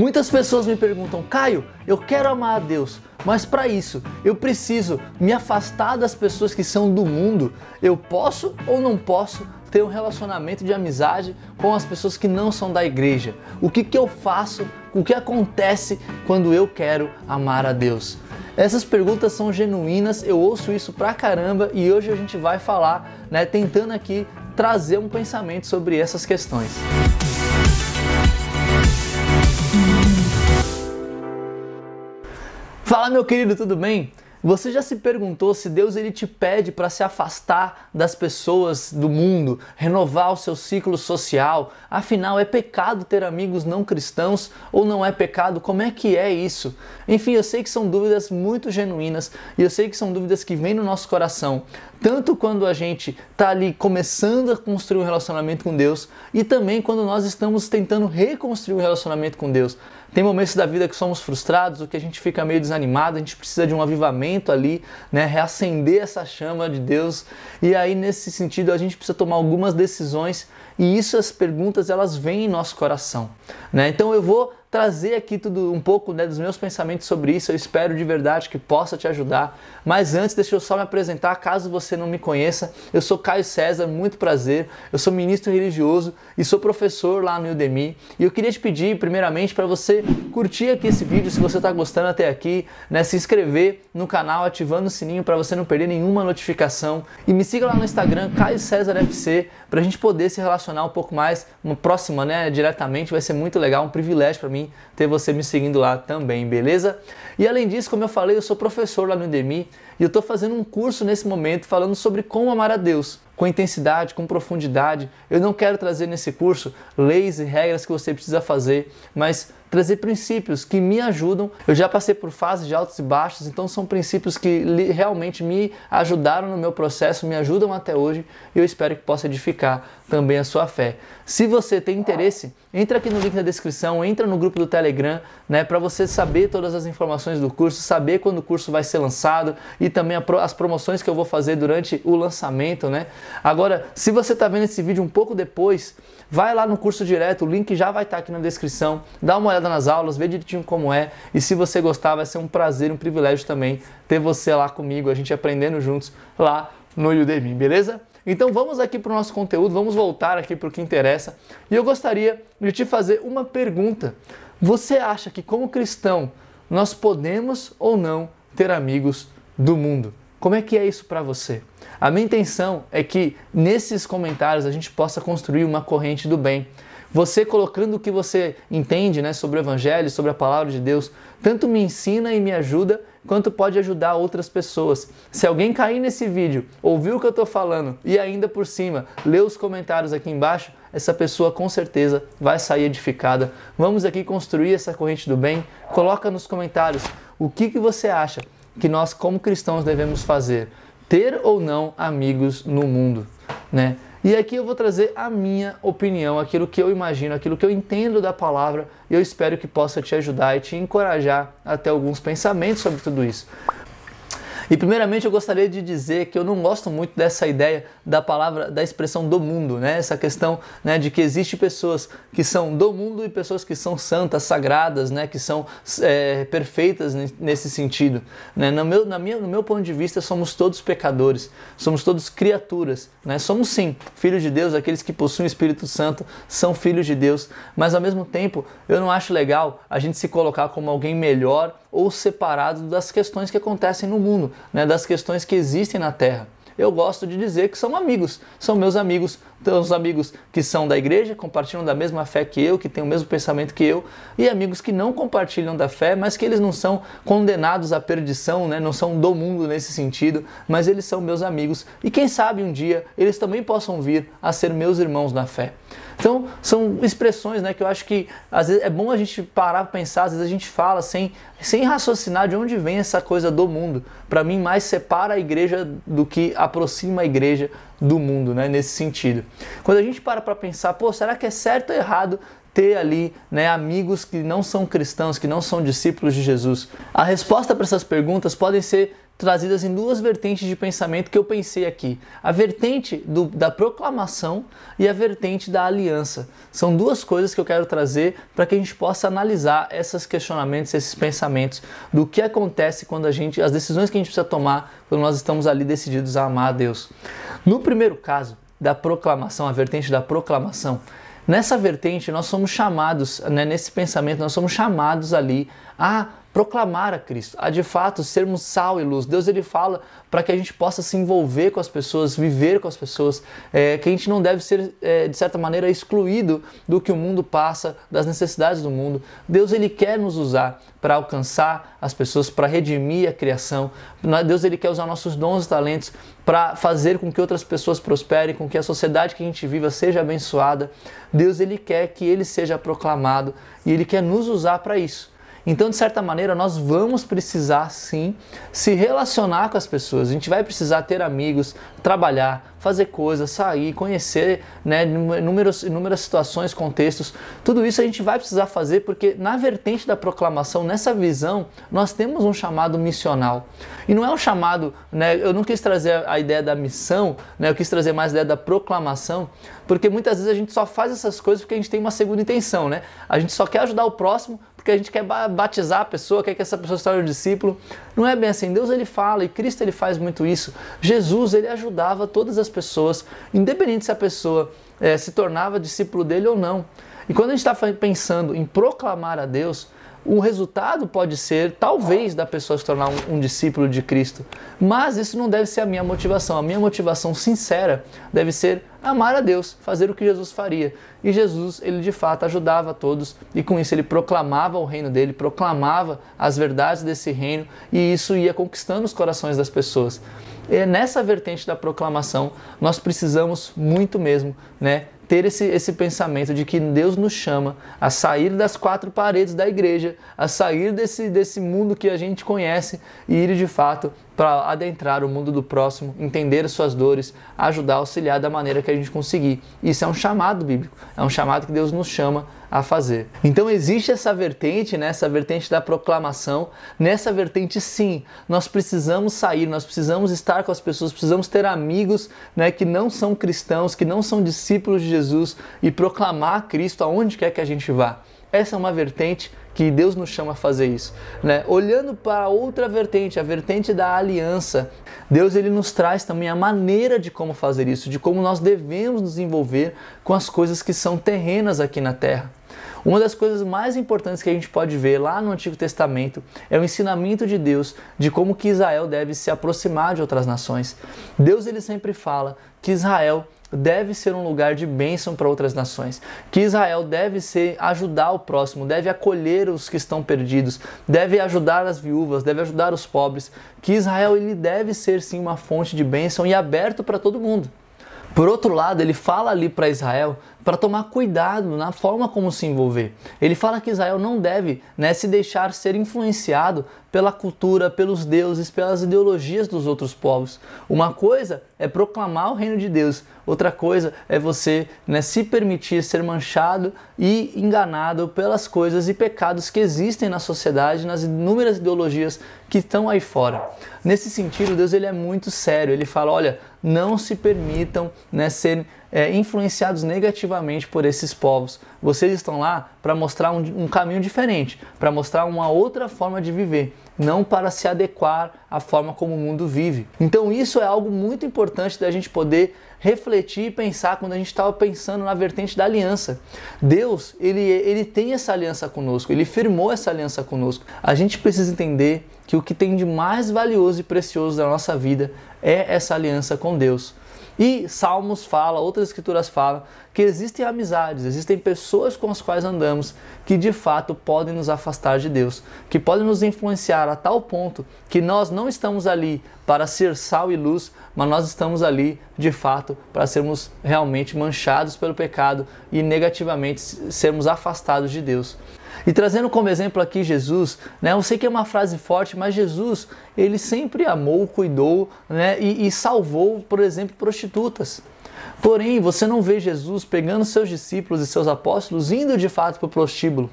Muitas pessoas me perguntam: Caio, eu quero amar a Deus, mas para isso eu preciso me afastar das pessoas que são do mundo. Eu posso ou não posso ter um relacionamento de amizade com as pessoas que não são da igreja? O que eu faço? O que acontece quando eu quero amar a Deus? Essas perguntas são genuínas, eu ouço isso pra caramba e hoje a gente vai falar, tentando aqui trazer um pensamento sobre essas questões. Fala, meu querido, tudo bem? Você já se perguntou se Deus ele te pede para se afastar das pessoas do mundo, renovar o seu ciclo social? Afinal, é pecado ter amigos não cristãos ou não é pecado? Como é que é isso? Enfim, eu sei que são dúvidas muito genuínas e eu sei que são dúvidas que vêm no nosso coração, tanto quando a gente está ali começando a construir um relacionamento com Deus e também quando nós estamos tentando reconstruir um relacionamento com Deus. Tem momentos da vida que somos frustrados, ou que a gente fica meio desanimado, a gente precisa de um avivamento ali, reacender essa chama de Deus. E aí, nesse sentido, a gente precisa tomar algumas decisões e as perguntas, elas vêm em nosso coração. Então eu vou trazer aqui tudo um pouco dos meus pensamentos sobre isso, eu espero de verdade que possa te ajudar. Mas antes, deixa eu só me apresentar, caso você não me conheça, eu sou Caio César, muito prazer, eu sou ministro religioso e sou professor lá no Udemy. E eu queria te pedir, primeiramente, para você curtir aqui esse vídeo, se você está gostando até aqui, se inscrever no canal, ativando o sininho para você não perder nenhuma notificação. E me siga lá no Instagram, Caio César FC, para a gente poder se relacionar um pouco mais, uma próxima, diretamente, vai ser muito legal, um privilégio para mim ter você me seguindo lá também, beleza? E além disso, como eu falei, eu sou professor lá no Udemy e eu estou fazendo um curso nesse momento falando sobre como amar a Deus, com intensidade, com profundidade. Eu não quero trazer nesse curso leis e regras que você precisa fazer, mas trazer princípios que me ajudam. Eu já passei por fases de altos e baixos, então são princípios que realmente me ajudaram no meu processo, me ajudam até hoje e eu espero que possa edificar também a sua fé. Se você tem interesse, entra aqui no link na descrição, entra no grupo do Telegram, para você saber todas as informações do curso, saber quando o curso vai ser lançado e também as promoções que eu vou fazer durante o lançamento, Agora, se você está vendo esse vídeo um pouco depois, vai lá no curso direto, o link já vai estar aqui na descrição, dá uma olhada nas aulas, vê direitinho como é, e se você gostar, vai ser um prazer, um privilégio também ter você lá comigo, a gente aprendendo juntos lá no Udemy, beleza? Então vamos aqui para o nosso conteúdo, vamos voltar aqui para o que interessa, e eu gostaria de te fazer uma pergunta. Você acha que como cristão, nós podemos ou não ter amigos do mundo? Como é que é isso para você? A minha intenção é que nesses comentários a gente possa construir uma corrente do bem. Você colocando o que você entende sobre o Evangelho, sobre a Palavra de Deus, tanto me ensina e me ajuda, quanto pode ajudar outras pessoas. Se alguém cair nesse vídeo, ouvir o que eu estou falando e ainda por cima, ler os comentários aqui embaixo, essa pessoa com certeza vai sair edificada. Vamos aqui construir essa corrente do bem. Coloca nos comentários o que você acha que nós como cristãos devemos fazer. Ter ou não amigos no mundo, E aqui eu vou trazer a minha opinião, aquilo que eu imagino, aquilo que eu entendo da palavra, e eu espero que possa te ajudar e te encorajar a ter alguns pensamentos sobre tudo isso. E primeiramente eu gostaria de dizer que eu não gosto muito dessa ideia da palavra, da expressão do mundo, Essa questão de que existe pessoas que são do mundo e pessoas que são santas, sagradas, que são perfeitas nesse sentido. No meu ponto de vista, somos todos pecadores, somos todos criaturas, Somos sim filhos de Deus, aqueles que possuem o Espírito Santo são filhos de Deus, mas ao mesmo tempo eu não acho legal a gente se colocar como alguém melhor ou separado das questões que acontecem no mundo, das questões que existem na Terra. Eu gosto de dizer que são amigos, são meus amigos, os amigos que são da igreja, compartilham da mesma fé que eu, que têm o mesmo pensamento que eu, e amigos que não compartilham da fé, mas que eles não são condenados à perdição, não são do mundo nesse sentido, mas eles são meus amigos, e quem sabe um dia eles também possam vir a ser meus irmãos na fé. Então, são expressões que eu acho que às vezes é bom a gente parar para pensar, às vezes a gente fala sem raciocinar de onde vem essa coisa do mundo. Para mim, mais separa a igreja do que aproxima a igreja do mundo, nesse sentido. Quando a gente para pensar, será que é certo ou errado ter ali amigos que não são cristãos, que não são discípulos de Jesus? A resposta para essas perguntas podem ser trazidas em duas vertentes de pensamento que eu pensei aqui. A vertente da proclamação e a vertente da aliança. São duas coisas que eu quero trazer para que a gente possa analisar esses questionamentos, esses pensamentos do que acontece quando as decisões que a gente precisa tomar quando nós estamos ali decididos a amar a Deus. No primeiro caso, da proclamação, a vertente da proclamação, nessa vertente nós somos chamados, nesse pensamento, nós somos chamados ali a proclamar a Cristo, a de fato sermos sal e luz. Deus ele fala para que a gente possa se envolver com as pessoas, viver com as pessoas, que a gente não deve ser, de certa maneira, excluído do que o mundo passa, das necessidades do mundo. Deus ele quer nos usar para alcançar as pessoas, para redimir a criação. Deus ele quer usar nossos dons e talentos para fazer com que outras pessoas prosperem, com que a sociedade que a gente viva seja abençoada. Deus ele quer que ele seja proclamado e ele quer nos usar para isso. Então, de certa maneira, nós vamos precisar, sim, se relacionar com as pessoas. A gente vai precisar ter amigos, trabalhar, fazer coisas, sair, conhecer, inúmeras situações, contextos. Tudo isso a gente vai precisar fazer porque na vertente da proclamação, nessa visão, nós temos um chamado missional. E não é um chamado, eu não quis trazer a ideia da missão, eu quis trazer mais a ideia da proclamação, porque muitas vezes a gente só faz essas coisas porque a gente tem uma segunda intenção, A gente só quer ajudar o próximo porque a gente quer batizar a pessoa, quer que essa pessoa se torne um discípulo. Não é bem assim. Deus ele fala e Cristo ele faz muito isso. Jesus ele ajudava todas as pessoas, independente se a pessoa se tornava discípulo dele ou não. E quando a gente está pensando em proclamar a Deus, o resultado pode ser, talvez, da pessoa se tornar um discípulo de Cristo. Mas isso não deve ser a minha motivação. A minha motivação sincera deve ser amar a Deus, fazer o que Jesus faria. E Jesus, ele de fato ajudava a todos e com isso ele proclamava o reino dele, proclamava as verdades desse reino e isso ia conquistando os corações das pessoas. E nessa vertente da proclamação, nós precisamos muito mesmo, ter esse pensamento de que Deus nos chama a sair das quatro paredes da igreja, a sair desse mundo que a gente conhece e ir de fato para adentrar o mundo do próximo, entender as suas dores, ajudar, auxiliar da maneira que a gente conseguir. Isso é um chamado bíblico, é um chamado que Deus nos chama a fazer. Então existe essa vertente, essa vertente da proclamação. Nessa vertente sim, nós precisamos sair, nós precisamos estar com as pessoas, precisamos ter amigos que não são cristãos, que não são discípulos de Jesus e proclamar Cristo aonde quer que a gente vá. Essa é uma vertente que Deus nos chama a fazer isso. Olhando para outra vertente, a vertente da aliança, Deus ele nos traz também a maneira de como fazer isso, de como nós devemos nos envolver com as coisas que são terrenas aqui na terra. Uma das coisas mais importantes que a gente pode ver lá no Antigo Testamento é o ensinamento de Deus de como que Israel deve se aproximar de outras nações. Deus ele sempre fala que Israel deve ser um lugar de bênção para outras nações, que Israel deve ajudar o próximo, deve acolher os que estão perdidos, deve ajudar as viúvas, deve ajudar os pobres, que Israel ele deve ser sim uma fonte de bênção e aberto para todo mundo. Por outro lado, ele fala ali para Israel para tomar cuidado na forma como se envolver. Ele fala que Israel não deve se deixar ser influenciado pela cultura, pelos deuses, pelas ideologias dos outros povos. Uma coisa é proclamar o reino de Deus, outra coisa é você se permitir ser manchado e enganado pelas coisas e pecados que existem na sociedade, nas inúmeras ideologias que estão aí fora. Nesse sentido, Deus ele é muito sério. Ele fala, olha, não se permitam ser influenciados negativamente por esses povos. Vocês estão lá para mostrar um caminho diferente, para mostrar uma outra forma de viver, não para se adequar à forma como o mundo vive. Então isso é algo muito importante da gente poder refletir e pensar quando a gente estava pensando na vertente da aliança. Deus, ele tem essa aliança conosco, ele firmou essa aliança conosco. A gente precisa entender que o que tem de mais valioso e precioso da nossa vida é essa aliança com Deus. E Salmos fala, outras escrituras falam, que existem amizades, existem pessoas com as quais andamos que de fato podem nos afastar de Deus, que podem nos influenciar a tal ponto que nós não estamos ali para ser sal e luz, mas nós estamos ali de fato para sermos realmente manchados pelo pecado e negativamente sermos afastados de Deus. E trazendo como exemplo aqui Jesus, eu sei que é uma frase forte, mas Jesus, ele sempre amou, cuidou e salvou, por exemplo, prostitutas. Porém, você não vê Jesus pegando seus discípulos e seus apóstolos indo de fato para o prostíbulo.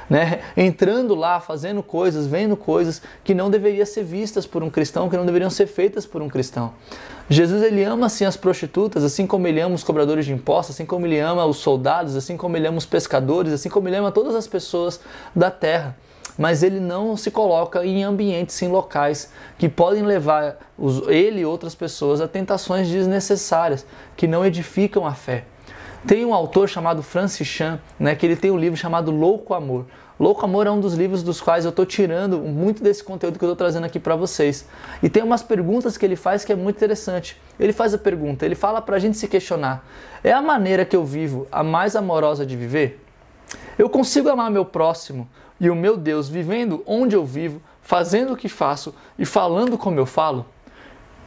né? Entrando lá, fazendo coisas, vendo coisas que não deveriam ser vistas por um cristão, que não deveriam ser feitas por um cristão. Jesus, ele ama sim as prostitutas, assim como ele ama os cobradores de impostos, assim como ele ama os soldados, assim como ele ama os pescadores, assim como ele ama todas as pessoas da terra. Mas ele não se coloca em ambientes, em locais que podem levar ele e outras pessoas a tentações desnecessárias, que não edificam a fé. Tem um autor chamado Francis Chan, né, que ele tem um livro chamado Louco Amor. Louco Amor é um dos livros dos quais eu estou tirando muito desse conteúdo que eu estou trazendo aqui para vocês. E tem umas perguntas que ele faz que é muito interessante. Ele faz a pergunta, ele fala para a gente se questionar. É a maneira que eu vivo a mais amorosa de viver? Eu consigo amar meu próximo e o meu Deus vivendo onde eu vivo, fazendo o que faço e falando como eu falo?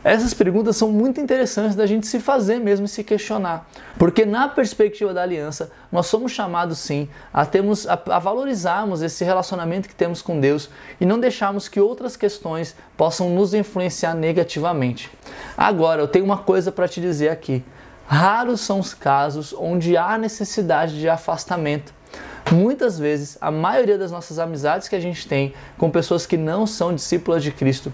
Essas perguntas são muito interessantes da gente se fazer mesmo e se questionar. Porque na perspectiva da aliança, nós somos chamados sim a valorizarmos esse relacionamento que temos com Deus e não deixarmos que outras questões possam nos influenciar negativamente. Agora, eu tenho uma coisa para te dizer aqui. Raros são os casos onde há necessidade de afastamento. Muitas vezes, a maioria das nossas amizades que a gente tem com pessoas que não são discípulas de Cristo,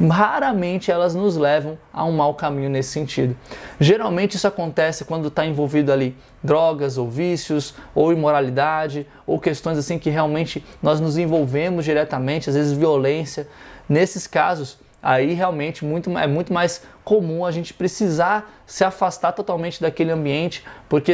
raramente elas nos levam a um mau caminho nesse sentido. Geralmente isso acontece quando está envolvido ali drogas ou vícios, ou imoralidade, ou questões assim que realmente nós nos envolvemos diretamente, às vezes violência. Nesses casos, aí realmente é muito mais comum a gente precisar se afastar totalmente daquele ambiente, porque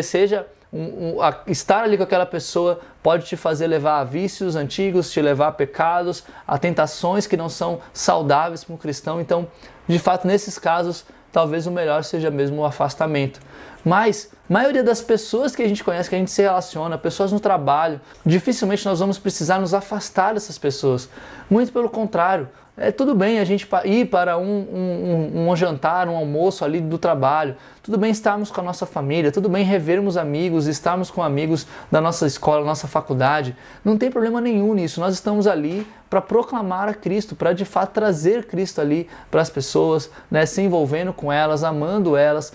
estar ali com aquela pessoa pode te fazer levar a vícios antigos, te levar a pecados, a tentações que não são saudáveis para um cristão. Então, de fato, nesses casos, talvez o melhor seja mesmo o afastamento. Mas a maioria das pessoas que a gente conhece, que a gente se relaciona, pessoas no trabalho, dificilmente nós vamos precisar nos afastar dessas pessoas. Muito pelo contrário. É tudo bem a gente ir para um jantar, um almoço ali do trabalho, tudo bem estarmos com a nossa família, tudo bem revermos amigos, estarmos com amigos da nossa escola, nossa faculdade, não tem problema nenhum nisso. Nós estamos ali para proclamar a Cristo, para de fato trazer Cristo ali para as pessoas, né, se envolvendo com elas, amando elas,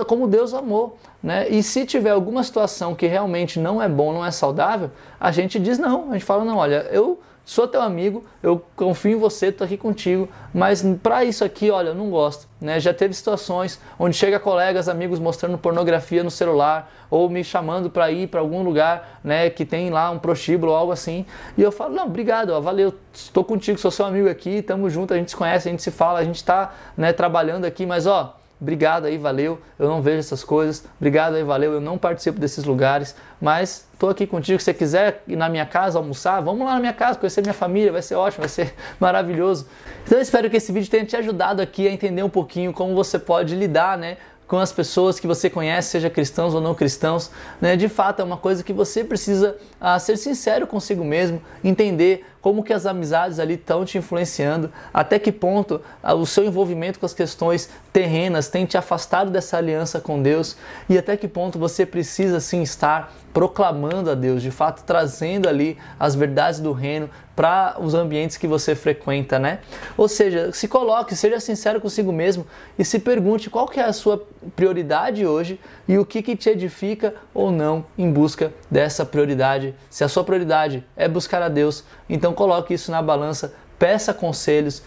como Deus amou. Né? E se tiver alguma situação que realmente não é bom, não é saudável, a gente diz não, a gente fala não, olha, eu sou teu amigo, eu confio em você, estou aqui contigo, mas para isso aqui, olha, eu não gosto. Né? Já teve situações onde chega colegas, amigos mostrando pornografia no celular ou me chamando para ir para algum lugar, né, que tem lá um prostíbulo ou algo assim, e eu falo, não, obrigado, ó, valeu, estou contigo, sou seu amigo aqui, estamos juntos, a gente se conhece, a gente se fala, a gente está, né, trabalhando aqui, mas ó, obrigado aí, valeu, eu não vejo essas coisas, obrigado aí, valeu, eu não participo desses lugares, mas estou aqui contigo, se você quiser ir na minha casa almoçar, vamos lá na minha casa, conhecer minha família, vai ser ótimo, vai ser maravilhoso. Então eu espero que esse vídeo tenha te ajudado aqui a entender um pouquinho como você pode lidar, né, com as pessoas que você conhece, seja cristãos ou não cristãos, né? De fato é uma coisa que você precisa ser sincero consigo mesmo, entender como que as amizades ali estão te influenciando, até que ponto o seu envolvimento com as questões terrenas tem te afastado dessa aliança com Deus e até que ponto você precisa sim estar proclamando a Deus, de fato trazendo ali as verdades do reino para os ambientes que você frequenta, né? Ou seja, se coloque, seja sincero consigo mesmo e se pergunte qual que é a sua prioridade hoje e o que te edifica ou não em busca dessa prioridade. Se a sua prioridade é buscar a Deus, então coloque isso na balança, peça conselhos,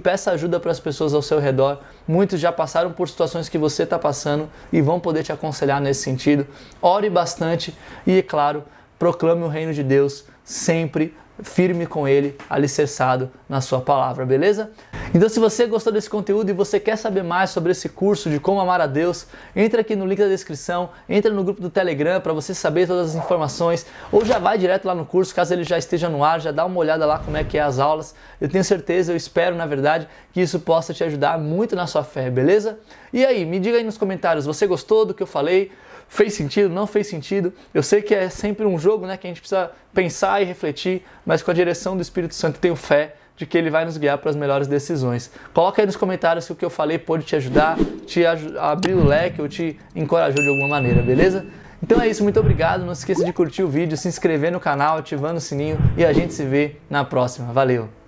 peça ajuda para as pessoas ao seu redor. Muitos já passaram por situações que você está passando e vão poder te aconselhar nesse sentido. Ore bastante e, é claro, proclame o reino de Deus sempre firme com ele, alicerçado na sua palavra, beleza? Então se você gostou desse conteúdo e você quer saber mais sobre esse curso de como amar a Deus, entra aqui no link da descrição, entra no grupo do Telegram para você saber todas as informações, ou já vai direto lá no curso, caso ele já esteja no ar, já dá uma olhada lá como é que é as aulas. Eu tenho certeza, eu espero na verdade, que isso possa te ajudar muito na sua fé, beleza? E aí, me diga aí nos comentários, você gostou do que eu falei? Fez sentido? Não fez sentido? Eu sei que é sempre um jogo, né, que a gente precisa pensar e refletir, mas com a direção do Espírito Santo tenho fé de que ele vai nos guiar para as melhores decisões. Coloca aí nos comentários se o que eu falei pode te ajudar, abrir o leque ou te encorajou de alguma maneira, beleza? Então é isso, muito obrigado, não se esqueça de curtir o vídeo, se inscrever no canal, ativando o sininho e a gente se vê na próxima. Valeu!